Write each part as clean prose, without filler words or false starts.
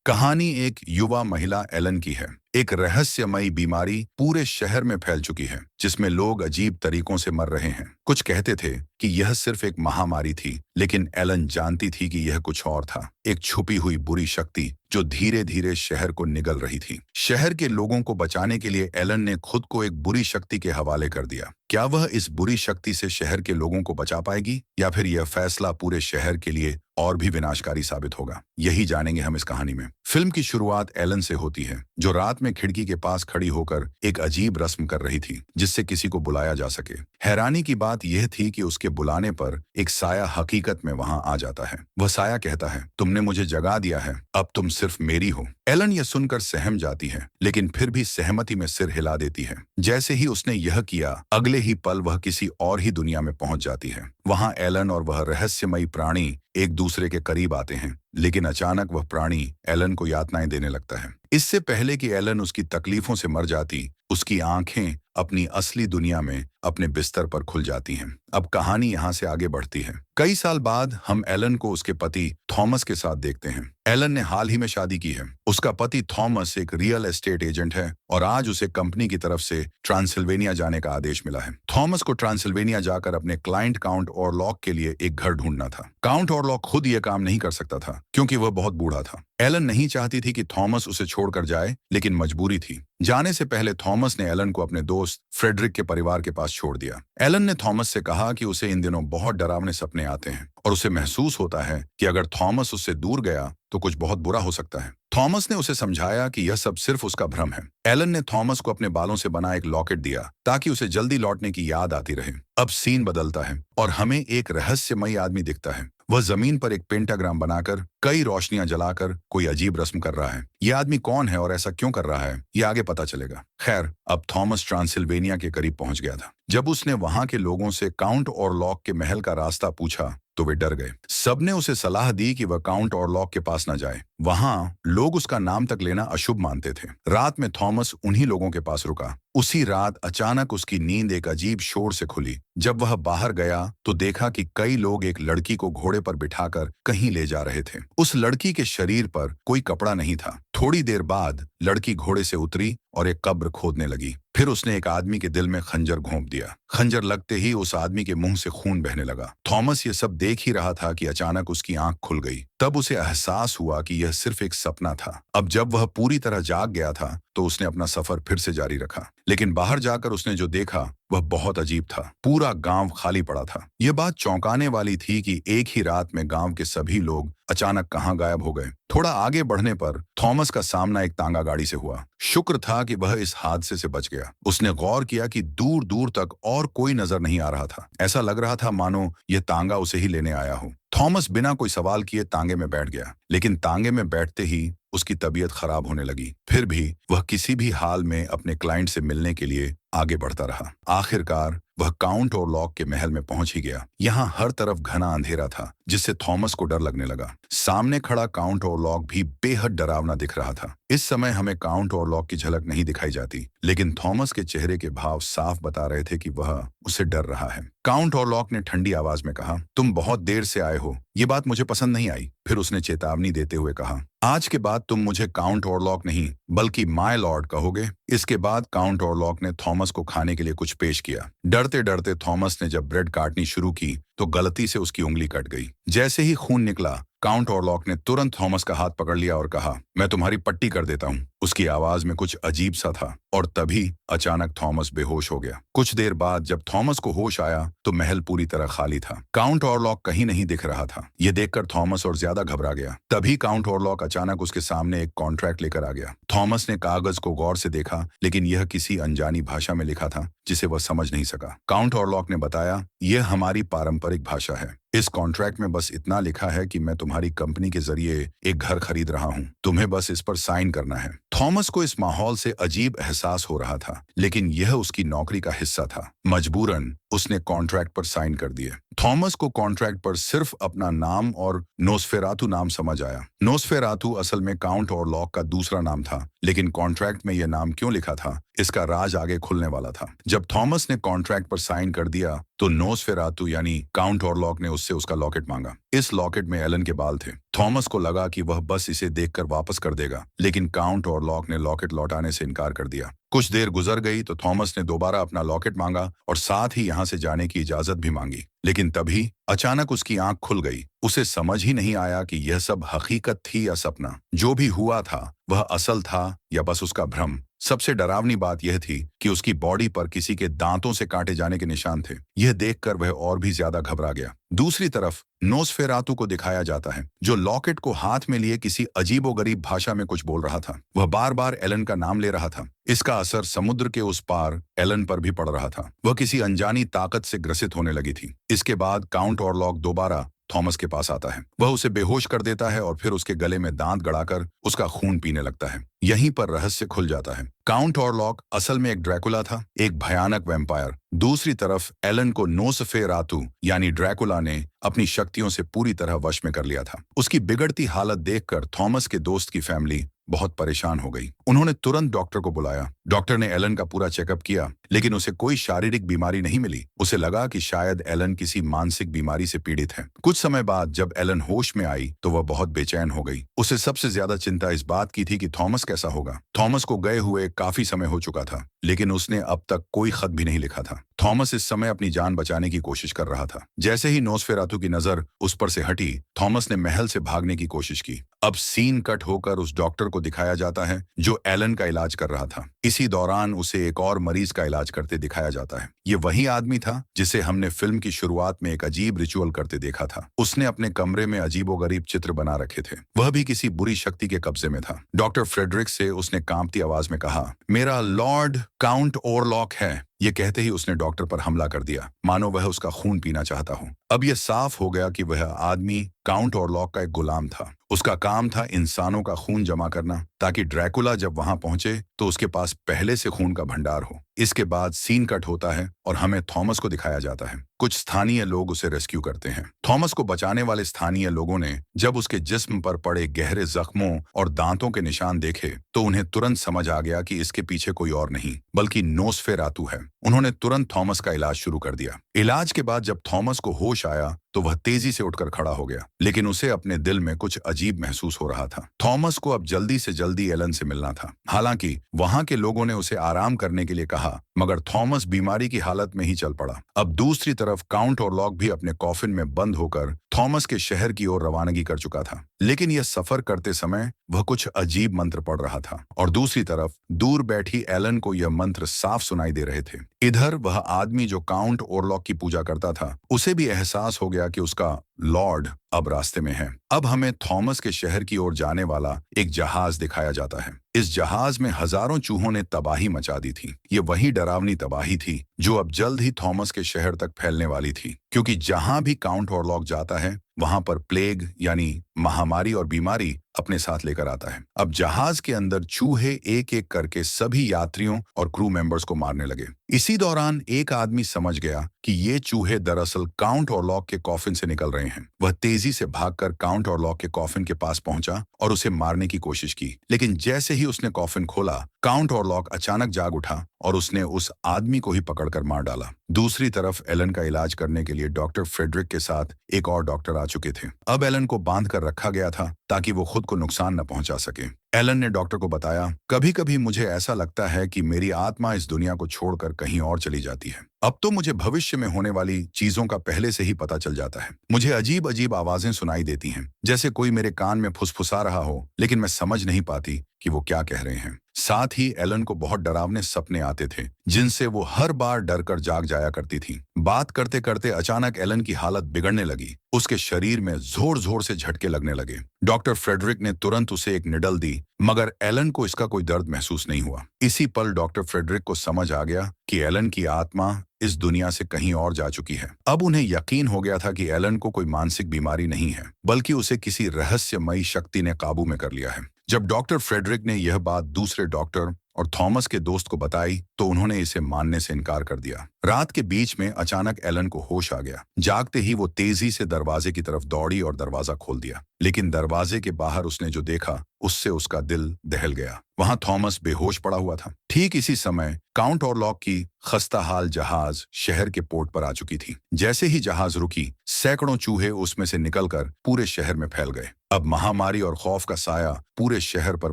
कहानी एक युवा महिला एलन की है। एक रहस्यमयी बीमारी पूरे शहर में फैल चुकी है, जिसमें लोग अजीब तरीकों से मर रहे हैं। कुछ कहते थे कि यह सिर्फ एक महामारी थी, लेकिन एलन जानती थी कि यह कुछ और था। एक छुपी हुई बुरी शक्ति जो धीरे धीरे शहर को निगल रही थी। शहर के लोगों को बचाने के लिए एलन ने खुद को एक बुरी शक्ति के हवाले कर दिया। क्या वह इस बुरी शक्ति से शहर के लोगों को बचा पाएगी, या फिर यह फैसला पूरे शहर के लिए और भी विनाशकारी साबित होगा? यही जानेंगे हम इस कहानी में। फिल्म की शुरुआत एलन से होती है, जो रात में खिड़की के पास खड़ी होकर एक अजीब रस्म कर रही थी, जिससे किसी को बुलाया जा सके। हैरानी की बात यह थी कि उसके बुलाने पर एक साया हकीकत में वहां आ जाता है। वह साया कहता है, तुमने मुझे जगा दिया है, अब तुम सिर्फ मेरी हो। एलन यह सुनकर सहम जाती है, लेकिन फिर भी सहमति में सिर हिला देती है। जैसे ही उसने यह किया, अगले ही पल वह किसी और ही दुनिया में पहुंच जाती है। वहां एलन और वह रहस्यमयी प्राणी एक दूसरे के करीब आते हैं, लेकिन अचानक वह प्राणी एलन को यातनाएं देने लगता है। इससे पहले कि एलन उसकी तकलीफों से मर जाती, उसकी आंखें अपनी असली दुनिया में अपने बिस्तर पर खुल जाती हैं। अब कहानी यहाँ से आगे बढ़ती है। कई साल बाद हम एलन को उसके पति थॉमस के साथ देखते हैं। एलन ने हाल ही में शादी की है। उसका पति थॉमस एक रियल एस्टेट एजेंट है और आज उसे कंपनी की तरफ से ट्रांसिल्वेनिया जाने का आदेश मिला है। थॉमस को ट्रांसिल्वेनिया जाकर अपने क्लाइंट काउंट ऑरलॉक के लिए एक घर ढूंढना था। काउंट ऑरलॉक खुद यह काम नहीं कर सकता था, क्योंकि वह बहुत बूढ़ा था। एलन नहीं चाहती थी कि थॉमस उसे छोड़कर जाए, लेकिन मजबूरी थी। जाने से पहले थॉमस ने एलन को अपने दोस्त फ्रेडरिक के परिवार के पास छोड़ दिया। एलन ने थॉमस से कहा कि उसे इन दिनों बहुत डरावने सपने आते हैं और उसे महसूस होता है कि अगर थॉमस उससे दूर गया तो कुछ बहुत बुरा हो सकता है। थॉमस ने उसे समझाया कि यह सब सिर्फ उसका भ्रम है। एलन ने थॉमस को अपने बालों से बना एक लॉकेट दिया, ताकि उसे जल्दी लौटने की याद आती रहे। अब सीन बदलता है और हमें एक रहस्यमयी आदमी दिखता है। वह जमीन पर एक पेंटाग्राम बनाकर कई रोशनियां जलाकर कोई अजीब रस्म कर रहा है। यह आदमी कौन है और ऐसा क्यों कर रहा है, यह आगे पता चलेगा। खैर, अब थॉमस ट्रांसिल्वेनिया के करीब पहुंच गया था। जब उसने वहां के लोगों से काउंट ऑरलॉक के महल का रास्ता पूछा, तो वे डर गए। सबने उसे सलाह दी कि वह काउंट ऑरलॉक के पास न जाए। वहां लोग उसका नाम तक लेना अशुभ मानते थे। रात में थॉमस उन्हीं लोगों के पास रुका। उसी रात अचानक उसकी नींद एक अजीब शोर से खुली। जब वह बाहर गया तो देखा कि कई लोग एक लड़की को घोड़े पर बिठाकर कहीं ले जा रहे थे। उस लड़की के शरीर पर कोई कपड़ा नहीं था। थोड़ी देर बाद लड़की घोड़े से उतरी और एक कब्र खोदने लगी। फिर उसने एक आदमी के दिल में खंजर घोंप दिया। खंजर लगते ही उस आदमी के मुंह से खून बहने लगा। थॉमस ये सब देख ही रहा था कि अचानक उसकी आंख खुल गई। तब उसे एहसास हुआ कि यह सिर्फ एक सपना था। अब जब वह पूरी तरह जाग गया था, तो उसने अपना सफर फिर से जारी रखा। लेकिन बाहर जाकर उसने जो देखा वह बहुत अजीब था। पूरा गांव खाली पड़ा था। यह बात चौंकाने वाली थी कि एक ही रात में गांव के सभी लोग अचानक कहां गायब हो गए। थोड़ा आगे बढ़ने पर थॉमस का सामना एक तांगा गाड़ी से हुआ। शुक्र था कि वह इस हादसे से बच गया। उसने गौर किया कि दूर दूर तक और कोई नजर नहीं आ रहा था। ऐसा लग रहा था मानो यह तांगा उसे ही लेने आया हो। थॉमस बिना कोई सवाल किए तांगे में बैठ गया, लेकिन तांगे में बैठते ही उसकी तबीयत खराब होने लगी। फिर भी वह किसी भी हाल में अपने क्लाइंट से मिलने के लिए आगे बढ़ता रहा। आखिरकार वह काउंट ऑरलॉक के महल में पहुंच ही गया। यहाँ हर तरफ घना अंधेरा था, जिससे थॉमस को डर लगने लगा। सामने खड़ा काउंट ऑरलॉक भी बेहद डरावना दिख रहा था। इस समय हमें काउंट ऑरलॉक की झलक नहीं दिखाई जाती, लेकिन थॉमस के चेहरे के भाव साफ बता रहे थे कि वह उसे डर रहा है। काउंट ऑरलॉक ने ठंडी आवाज में कहा, तुम बहुत देर से आए हो, ये बात मुझे पसंद नहीं आई। फिर उसने चेतावनी देते हुए कहा, आज के बाद तुम मुझे काउंट ऑरलॉक नहीं बल्कि माय लॉर्ड कहोगे। इसके बाद काउंट ऑरलॉक ने थॉमस को खाने के लिए कुछ पेश किया। डरते डरते थॉमस ने जब ब्रेड काटनी शुरू की तो गलती से उसकी उंगली कट गई। जैसे ही खून निकला, काउंट ऑरलॉक ने तुरंत थॉमस का हाथ पकड़ लिया और कहा, मैं तुम्हारी पट्टी कर देता हूँ। उसकी आवाज में कुछ अजीब सा था और तभी अचानक थॉमस बेहोश हो गया। कुछ देर बाद जब थॉमस को होश आया तो महल पूरी तरह खाली था। काउंट ऑरलॉक कहीं नहीं दिख रहा था। यह देखकर थॉमस और ज्यादा घबरा गया। तभी काउंट ऑरलॉक अचानक उसके सामने एक कॉन्ट्रैक्ट लेकर आ गया। थॉमस ने कागज को गौर से देखा, लेकिन यह किसी अनजानी भाषा में लिखा था, जिसे वह समझ नहीं सका। काउंट ऑरलॉक ने बताया, यह हमारी पारंपरिक भाषा है। इस कॉन्ट्रैक्ट में बस इतना लिखा है कि मैं तुम्हारी कंपनी के जरिए एक घर खरीद रहा हूँ। तुम्हें बस इस पर साइन करना है। थॉमस को इस माहौल से अजीब एहसास हो रहा था, लेकिन यह उसकी नौकरी का हिस्सा था। मजबूरन उसने कॉन्ट्रैक्ट पर साइन कर दिए। थॉमस को कॉन्ट्रैक्ट पर सिर्फ अपना नाम और नोस्फेरातु नाम समझ आया। नोस्फेरातु असल में काउंट ऑरलॉक का दूसरा नाम था, लेकिन कॉन्ट्रैक्ट में यह नाम क्यों लिखा था, इसका राज आगे खुलने वाला था। जब थॉमस ने कॉन्ट्रैक्ट पर साइन कर दिया तो नोस्फेरातु यानी काउंट ऑरलॉक ने उससे उसका लॉकेट मांगा। इस लॉकेट में एलन के बाल थे। थॉमस को लगा कि वह बस इसे देखकर वापस कर देगा, लेकिन काउंट ऑरलॉक ने लॉकेट लौटाने से इनकार कर दिया। कुछ देर गुजर गई तो थॉमस ने दोबारा अपना लॉकेट मांगा और साथ ही यहाँ से जाने की इजाजत भी मांगी, लेकिन तभी अचानक उसकी आंख खुल गई। उसे समझ ही नहीं आया कि यह सब हकीकत थी या सपना। जो भी हुआ था वह असल था या बस उसका भ्रम। सबसे डरावनी बात यह थी कि उसकी बॉडी पर किसी के दांतों से काटे जाने के निशान थे। यह देखकर वह और भी ज्यादा घबरा गया। दूसरी तरफ नोस्फेरातु को दिखाया जाता है, जो लॉकेट को हाथ में लिए किसी अजीबोगरीब भाषा में कुछ बोल रहा था। वह बार बार एलन का नाम ले रहा था। इसका असर समुद्र के उस पार एलन पर भी पड़ रहा था। वह किसी अनजानी ताकत से ग्रसित होने लगी थी। इसके बाद काउंट ऑरलॉक दोबारा थॉमस के पास आता है। वह उसे बेहोश कर देता है और फिर उसके गले में दांत गड़ाकर उसका खून पीने लगता है। यहीं पर रहस्य खुल जाता है। काउंट ऑरलॉक असल में एक ड्रैकुला था, एक भयानक वैम्पायर। दूसरी तरफ एलन को नोस्फेरातु यानी ड्रैकुला ने अपनी शक्तियों से पूरी तरह वश में कर लिया था। उसकी बिगड़ती हालत देखकर थॉमस के दोस्त की फैमिली बहुत परेशान हो गई। उन्होंने तुरंत डॉक्टर को बुलाया। डॉक्टर ने एलन का पूरा चेकअप किया, लेकिन उसे कोई शारीरिक बीमारी नहीं मिली। उसे लगा कि शायद एलन किसी मानसिक बीमारी से पीड़ित है। कुछ समय बाद जब एलन होश में आई तो वह बहुत बेचैन हो गई। उसे सबसे ज्यादा चिंता इस बात की थी कि थॉमस कैसा होगा। थॉमस को गए हुए काफी समय हो चुका था, लेकिन उसने अब तक कोई खत भी नहीं लिखा था। थॉमस इस समय अपनी जान बचाने की कोशिश कर रहा था। जैसे ही नोस्फेरातु की नजर उस पर से हटी, थॉमस ने महल से भागने की कोशिश की। अब सीन कट होकर उस डॉक्टर को दिखाया जाता है जो एलन का इलाज कर रहा था। इसी दौरान उसे एक और मरीज का इलाज करते दिखाया जाता है। ये वही आदमी था जिसे हमने फिल्म की शुरुआत में एक अजीब रिचुअल करते देखा था। उसने अपने कमरे में अजीबोगरीब चित्र बना रखे थे। वह भी किसी बुरी शक्ति के कब्जे में था। डॉक्टर फ्रेडरिक से उसने कांपती आवाज में कहा, मेरा लॉर्ड काउंट ऑरलॉक है। ये कहते ही उसने डॉक्टर पर हमला कर दिया, मानो वह उसका खून पीना चाहता हो। अब यह साफ हो गया कि वह आदमी काउंट ऑरलॉक का एक गुलाम था। उसका काम था इंसानों का खून जमा करना, ताकि ड्रैकुला जब वहां पहुंचे तो उसके पास पहले से खून का भंडार हो। इसके बाद सीन कट होता है और हमें थॉमस को दिखाया जाता है। कुछ स्थानीय लोग उसे रेस्क्यू करते हैं। थॉमस को बचाने वाले स्थानीय लोगों ने जब उसके जिस्म पर पड़े गहरे जख्मों और दांतों के निशान देखे तो उन्हें तुरंत समझ आ गया कि इसके पीछे कोई और नहीं बल्कि नोस्फेरातु है। उन्होंने तुरंत थॉमस का इलाज शुरू कर दिया। इलाज के बाद जब थॉमस को होश आया तो वह तेजी से उठकर खड़ा हो गया, लेकिन उसे अपने दिल में कुछ अजीब महसूस हो रहा था। थॉमस को अब जल्दी से जल्दी एलन से मिलना था। हालांकि वहां के लोगों ने उसे आराम करने के लिए कहा, मगर थॉमस बीमारी की हालत में ही चल पड़ा। अब दूसरी तरफ काउंट ऑरलॉक भी अपने कॉफिन में बंद होकर थॉमस के शहर की ओर रवानगी कर चुका था, लेकिन यह सफर करते समय वह कुछ अजीब मंत्र पढ़ रहा था और दूसरी तरफ दूर बैठी एलन को यह मंत्र साफ सुनाई दे रहे थे। इधर वह आदमी जो काउंट ऑरलॉक की पूजा करता था, उसे भी एहसास हो गया कि उसका लॉर्ड अब रास्ते में है। अब हमें थॉमस के शहर की ओर जाने वाला एक जहाज दिखाया जाता है। इस जहाज में हजारों चूहों ने तबाही मचा दी थी। ये वही डरावनी तबाही थी जो अब जल्द ही थॉमस के शहर तक फैलने वाली थी, क्योंकि जहां भी काउंट ऑरलॉक जाता है वहां पर प्लेग यानी महामारी और बीमारी अपने साथ लेकर आता है। अब जहाज के अंदर चूहे एक एक करके सभी यात्रियों और क्रू मेंबर्स को मारने लगे। इसी दौरान एक आदमी समझ गया कि ये चूहे दरअसल काउंट ऑरलॉक के कॉफिन से निकल रहे हैं। वह तेजी से भागकर काउंट ऑरलॉक के कॉफिन के पास पहुंचा और उसे मारने की कोशिश की, लेकिन जैसे ही उसने कॉफिन खोला, काउंट ऑरलॉक अचानक जाग उठा और उसने उस आदमी को ही पकड़कर मार डाला। दूसरी तरफ एलन का इलाज करने के लिए डॉक्टर फ्रेडरिक के साथ एक और डॉक्टर आ चुके थे। अब एलन को बांध कर रखा गया था ताकि वो खुद को नुकसान न पहुंचा सके। एलन ने डॉक्टर को बताया, कभी कभी मुझे ऐसा लगता है कि मेरी आत्मा इस दुनिया को छोड़कर कहीं और चली जाती है। अब तो मुझे भविष्य में होने वाली चीजों का पहले से ही पता चल जाता है। मुझे अजीब अजीब आवाजें सुनाई देती हैं, जैसे कोई मेरे कान में फुसफुसा रहा हो, लेकिन मैं समझ नहीं पाती कि वो क्या कह रहे हैं। साथ ही एलन को बहुत डरावने सपने आते थे, जिनसे वो हर बार डरकर जाग जाया करती थी। बात करते करते अचानक एलन की हालत बिगड़ने लगी। उसके शरीर में जोर जोर से झटके लगने लगे। डॉक्टर फ्रेडरिक ने तुरंत उसे एक निडल दी, मगर एलन को इसका कोई दर्द महसूस नहीं हुआ। इसी पल डॉक्टर फ्रेडरिक को समझ आ गया कि एलन की आत्मा इस दुनिया से कहीं और जा चुकी है। अब उन्हें यकीन हो गया था कि एलन को कोई मानसिक बीमारी नहीं है, बल्कि उसे किसी रहस्यमयी शक्ति ने काबू में कर लिया है। जब डॉक्टर फ्रेडरिक ने यह बात दूसरे डॉक्टर और थॉमस के दोस्त को बताई तो उन्होंने इसे मानने से इनकार कर दिया। रात के बीच में अचानक एलन को होश आ गया। जागते ही वो तेजी से दरवाजे की तरफ दौड़ी और दरवाजा खोल दिया, लेकिन दरवाजे के बाहर उसने जो देखा उससे उसका दिल दहल गया। वहां थॉमस बेहोश पड़ा हुआ था। ठीक इसी समय काउंट ऑरलॉक की खस्ताहाल जहाज शहर के पोर्ट पर आ चुकी थी। जैसे ही जहाज रुकी, सैकड़ों चूहे उसमें से निकलकर पूरे शहर में फैल गए। अब महामारी और खौफ का साया पूरे शहर पर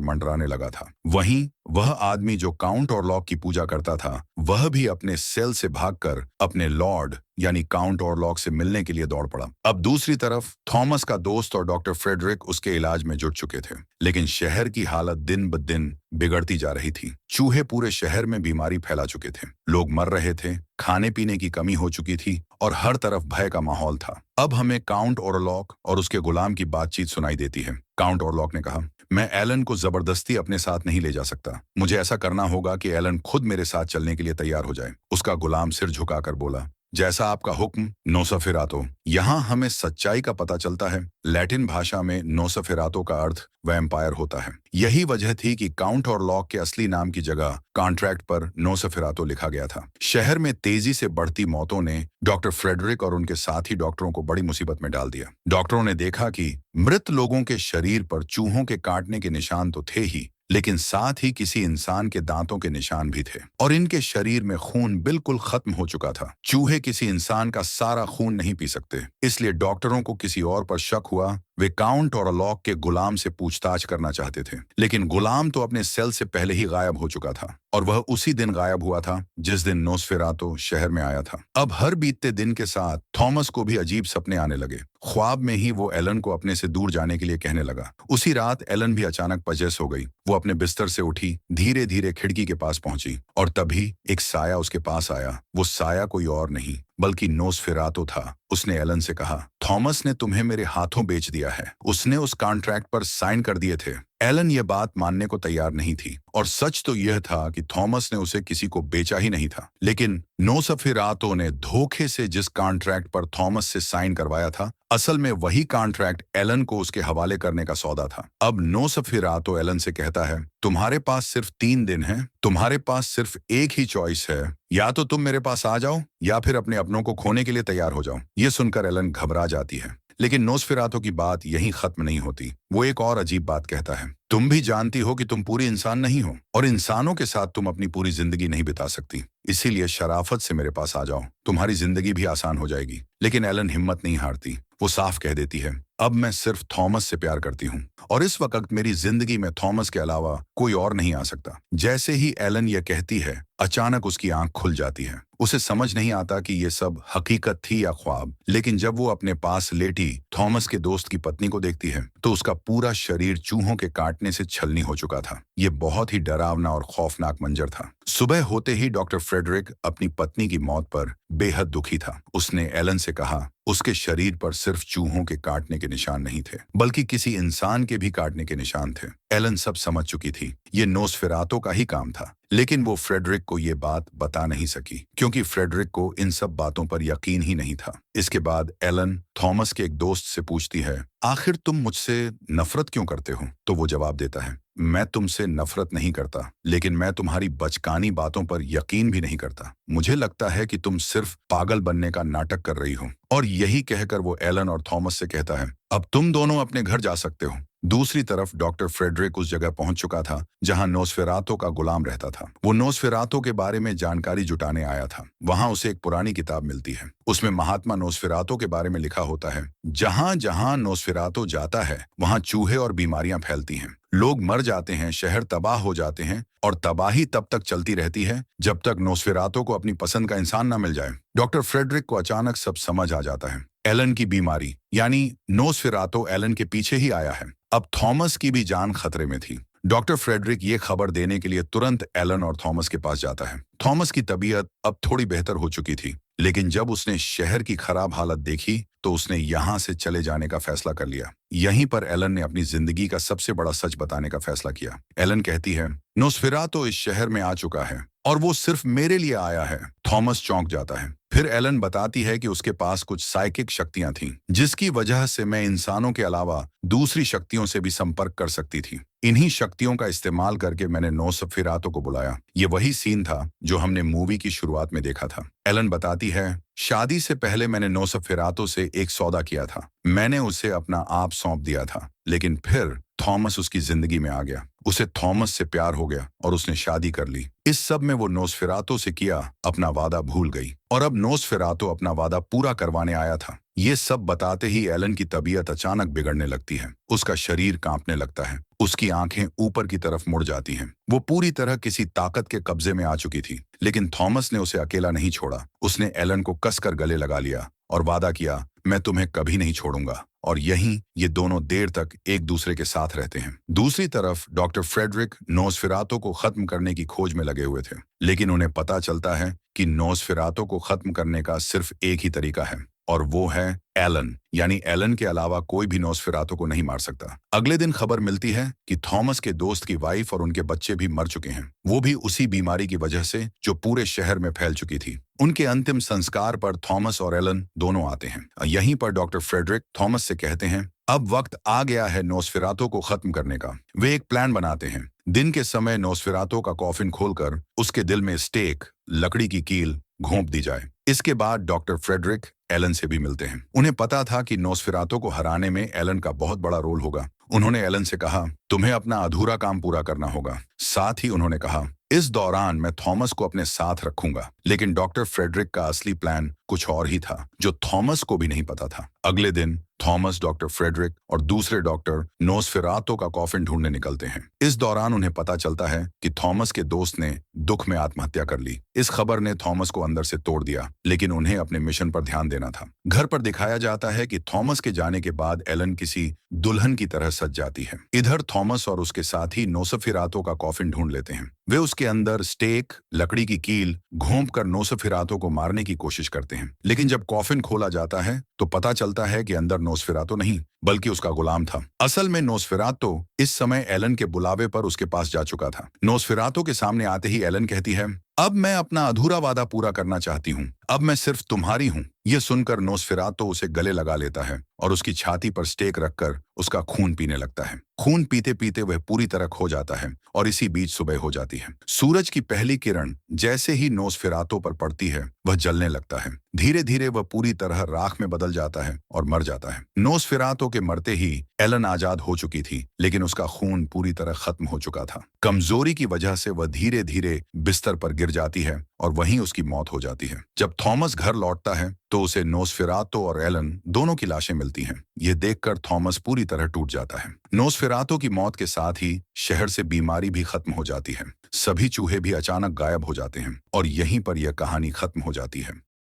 मंडराने लगा था। वहीं वह आदमी जो काउंट ऑरलॉक की पूजा करता था, वह भी अपने सेल से भागकर अपने लॉर्ड यानी काउंट ऑरलॉक से मिलने के लिए दौड़ पड़ा। अब दूसरी तरफ थॉमस का दोस्त और डॉक्टर फ्रेडरिक उसके इलाज में जुट चुके थे, लेकिन शहर की हालत दिन ब दिन बिगड़ती जा रही थी। चूहे पूरे शहर में बीमारी फैला चुके थे, लोग मर रहे थे, खाने पीने की कमी हो चुकी थी और हर तरफ भय का माहौल था। अब हमें काउंट ऑरलॉक और उसके गुलाम की बातचीत सुनाई देती है। काउंट ऑरलॉक ने कहा, मैं एलन को जबरदस्ती अपने साथ नहीं ले जा सकता। मुझे ऐसा करना होगा कि एलन खुद मेरे साथ चलने के लिए तैयार हो जाए। उसका गुलाम सिर झुकाकर बोला, जैसा आपका हुक्म नोसफेरातो। यहाँ हमें सच्चाई का पता चलता है। लैटिन भाषा में नोसफेरातो का अर्थ वैम्पायर होता है। यही वजह थी कि काउंट ऑरलॉक के असली नाम की जगह कॉन्ट्रैक्ट पर नोसफेरातो लिखा गया था। शहर में तेजी से बढ़ती मौतों ने डॉक्टर फ्रेडरिक और उनके साथी डॉक्टरों को बड़ी मुसीबत में डाल दिया। डॉक्टरों ने देखा कि मृत लोगों के शरीर पर चूहों के काटने के निशान तो थे ही, लेकिन साथ ही किसी इंसान के दांतों के निशान भी थे और इनके शरीर में खून बिल्कुल खत्म हो चुका था। चूहे किसी इंसान का सारा खून नहीं पी सकते, इसलिए डॉक्टरों को किसी और पर शक हुआ। वे काउंट ऑरलॉक के गुलाम से पूछताछ करना चाहते थे, लेकिन गुलाम तो अपने सेल से पहले ही गायब हो चुका था और वह उसी दिन गायब हुआ था जिस दिन नोसफेरातो शहर में आया था। अब हर बीतते दिन के साथ थॉमस को भी अजीब सपने आने लगे। ख्वाब में ही वो एलन को अपने से दूर जाने के लिए कहने लगा। उसी रात एलन भी अचानक पजेस हो गई। वो अपने बिस्तर से उठी, धीरे धीरे खिड़की के पास पहुंची और तभी एक साया उसके पास आया। वो साया कोई और नहीं बल्कि नोसफेरातो था। उसने एलन से कहा, थॉमस ने तुम्हें मेरे हाथों बेच दिया है। उसने उस कॉन्ट्रैक्ट पर साइन कर दिए थे। एलन ये बात मानने को तैयार नहीं थी और सच तो यह था कि थॉमस ने उसे किसी को बेचा ही नहीं था, लेकिन नोसफेरातो ने धोखे से जिस कॉन्ट्रैक्ट पर थॉमस से साइन करवाया था, असल में वही कॉन्ट्रैक्ट एलन को उसके हवाले करने का सौदा था। अब नोसफेरातो एलन से कहता है, तुम्हारे पास सिर्फ 3 दिन हैं, तुम्हारे पास सिर्फ एक ही चॉइस है, या तो तुम मेरे पास आ जाओ या फिर अपने अपनों को खोने के लिए तैयार हो जाओ। ये सुनकर एलन घबरा जाती है, लेकिन नोसफेरातो की बात यहीं खत्म नहीं होती। वो एक और अजीब बात कहता है, तुम भी जानती हो कि तुम पूरी इंसान नहीं हो और इंसानों के साथ तुम अपनी पूरी जिंदगी नहीं बिता सकती, इसीलिए शराफत से मेरे पास आ जाओ, तुम्हारी जिंदगी भी आसान हो जाएगी। लेकिन एलन हिम्मत नहीं हारती। वो साफ कह देती है, अब मैं सिर्फ थॉमस से प्यार करती हूँ और इस वक्त मेरी जिंदगी में थॉमस के अलावा कोई और नहीं आ सकता। जैसे ही एलन यह कहती है, अचानक उसकी आंख खुल जाती है। उसे समझ नहीं आता कि ये सब हकीकत थी या ख्वाब, लेकिन जब वो अपने पास लेटी थॉमस के दोस्त की पत्नी को देखती है तो उसका पूरा शरीर चूहों के काटने से छलनी हो चुका था। ये बहुत ही डरावना और खौफनाक मंजर था। सुबह होते ही डॉक्टर फ्रेडरिक अपनी पत्नी की मौत पर बेहद दुखी था। उसने एलन से कहा, उसके शरीर पर सिर्फ चूहों के काटने के निशान नहीं थे, बल्कि किसी इंसान के भी काटने के निशान थे। एलन सब समझ चुकी थी, ये नोसफेरातो का ही काम था, लेकिन वो फ्रेडरिक को ये बात बता नहीं सकी क्योंकि फ्रेडरिक को इन सब बातों पर यकीन ही नहीं था। इसके बाद एलन थॉमस के एक दोस्त से पूछती है, आखिर तुम मुझसे नफरत क्यों करते हो? तो वो जवाब देता है, मैं तुमसे नफरत नहीं करता, लेकिन मैं तुम्हारी बचकानी बातों पर यकीन भी नहीं करता। मुझे लगता है कि तुम सिर्फ पागल बनने का नाटक कर रही हो। और यही कहकर वो एलन और थॉमस से कहता है, अब तुम दोनों अपने घर जा सकते हो। दूसरी तरफ डॉक्टर फ्रेडरिक उस जगह पहुंच चुका था जहां नोसफेरातो का गुलाम रहता था। वो नोसफेरातो के बारे में जानकारी जुटाने आया था। वहां उसे एक पुरानी किताब मिलती है। उसमें महात्मा नोसफेरातो के बारे में लिखा होता है, जहां जहां नोसफेरातो जाता है वहां चूहे और बीमारियां फैलती हैं, लोग मर जाते हैं, शहर तबाह हो जाते हैं और तबाही तब तक चलती रहती है जब तक नोसफेरातो को अपनी पसंद का इंसान न मिल जाए। डॉक्टर फ्रेडरिक को अचानक सब समझ आ जाता है। एलन की बीमारी यानी नोसफेरातो एलन के पीछे ही आया है। अब थॉमस की भी जान खतरे में थी। डॉक्टर फ्रेडरिक ये खबर देने के लिए तुरंत एलन और थॉमस के पास जाता है। थॉमस की तबीयत अब थोड़ी बेहतर हो चुकी थी, लेकिन जब उसने शहर की खराब हालत देखी तो उसने यहाँ से चले जाने का फैसला कर लिया। यहीं पर एलन ने अपनी जिंदगी का सबसे बड़ा सच बताने का फैसला किया। एलन कहती है, नोस्फेरातो इस शहर में आ चुका है और वो सिर्फ मेरे लिए आया है। थॉमस चौंक जाता है। फिर एलन बताती है कि उसके पास कुछ साइकिक शक्तियां थीं, जिसकी वजह से मैं इंसानों के अलावा दूसरी शक्तियों से भी संपर्क कर सकती थी। इन्हीं शक्तियों का इस्तेमाल करके मैंने नोस्फेरातो को बुलाया। ये वही सीन था जो हमने मूवी की शुरुआत में देखा था। एलन बताती है, शादी से पहले मैंने नोस्फेरातो से एक सौदा किया था। मैंने उसे अपना आप सौंप दिया था, लेकिन फिर थॉमस उसकी जिंदगी में आ गया। उसे थॉमस से प्यार हो गया और उसने शादी कर ली। इस सब में वो नोस्फेरातो से किया अपना वादा भूल गई और अब नोस्फेरातो अपना वादा पूरा करवाने आया था। ये सब बताते ही एलन की तबीयत अचानक बिगड़ने लगती है। उसका शरीर कांपने लगता है। उसकी आंखें ऊपर की तरफ मुड़ जाती हैं। वो पूरी तरह किसी ताकत के कब्जे में आ चुकी थी। लेकिन थॉमस ने उसे अकेला नहीं छोड़ा। उसने एलन को कसकर गले लगा लिया और वादा किया, मैं तुम्हें कभी नहीं छोड़ूंगा। और यहीं ये दोनों देर तक एक दूसरे के साथ रहते हैं। दूसरी तरफ डॉक्टर फ्रेडरिक नोस्फेरातो को खत्म करने की खोज में लगे हुए थे, लेकिन उन्हें पता चलता है कि नोस्फेरातो को खत्म करने का सिर्फ एक ही तरीका है, और वो है एलन। यानी एलन के अलावा कोई भी नोस्फेरातो को नहीं मार सकता। अगले दिन खबर मिलती है कि थॉमस के दोस्त की वाइफ और उनके बच्चे भी मर चुके हैं, वो भी उसी बीमारी की वजह से जो पूरे शहर में फैल चुकी थी। उनके अंतिम संस्कार पर थॉमस और एलन दोनों आते हैं। यहीं पर डॉक्टर फ्रेडरिक थॉमस से कहते हैं, अब वक्त आ गया है नोस्फेरातो को खत्म करने का। वे एक प्लान बनाते हैं। दिन के समय नोस्फेरातो का कॉफिन खोलकर उसके दिल में स्टेक, लकड़ी की कील घोंप दी जाए। इसके बाद डॉक्टर फ्रेडरिक एलन से भी मिलते हैं। उन्हें पता था कि नोस्फेरातो को हराने में एलन का बहुत बड़ा रोल होगा। उन्होंने एलन से कहा, तुम्हें अपना अधूरा काम पूरा करना होगा। साथ ही उन्होंने कहा, इस दौरान मैं थॉमस को अपने साथ रखूंगा। लेकिन डॉक्टर फ्रेडरिक का असली प्लान कुछ और ही था, जो थॉमस को भी नहीं पता था। अगले दिन थॉमस, डॉक्टर फ्रेडरिक और दूसरे डॉक्टर नोस्फेरातो का कॉफिन ढूंढने निकलते हैं। इस दौरान उन्हें पता चलता है कि थॉमस के दोस्त ने दुख में आत्महत्या कर ली। इस खबर ने थॉमस को अंदर से तोड़ दिया, लेकिन उन्हें अपने मिशन पर ध्यान देना था। घर पर दिखाया जाता है कि थॉमस के जाने के बाद एलन किसी दुल्हन की तरह सज जाती है। इधर थॉमस और उसके साथी नोस्फेरातो का कॉफिन ढूंढ लेते हैं। वे उसके अंदर स्टेक, लकड़ी की कील घोंप कर नोस्फेरातो को मारने की कोशिश करते हैं। लेकिन जब कॉफिन खोला जाता है तो पता चलता है कि अंदर नोस्फेरातो नहीं, बल्कि उसका गुलाम था। असल में नोस्फेरातो इस समय एलन के बुलावे पर उसके पास जा चुका था। नोस्फेरातो के सामने आते ही एलन कहती है, अब मैं अपना अधूरा वादा पूरा करना चाहती हूँ। अब मैं सिर्फ तुम्हारी हूँ। यह सुनकर नोस्फेरातो उसे गले लगा लेता है और उसकी छाती पर स्टेक रखकर उसका खून पीने लगता है। खून पीते पीते वह पूरी तरह खो जाता है और इसी बीच सुबह हो जाती है। सूरज की पहली किरण जैसे ही नोस्फेरातो पर पड़ती है, वह जलने लगता है। धीरे धीरे वह पूरी तरह राख में बदल जाता है और मर जाता है। नोस्फेरातो के मरते ही एलन आजाद हो चुकी थी, लेकिन उसका खून पूरी तरह खत्म हो चुका था। कमजोरी की वजह से वह धीरे धीरे बिस्तर पर गिर जाती है और वहीं उसकी मौत हो जाती है। जब थॉमस घर लौटता है तो उसे नोस्फेरातो और एलन दोनों की लाशें मिलती हैं। यह देखकर थॉमस पूरी तरह टूट जाता है। नोस्फेरातो की मौत के साथ ही शहर से बीमारी भी खत्म हो जाती है। सभी चूहे भी अचानक गायब हो जाते हैं और यहीं पर यह कहानी खत्म हो जाती है।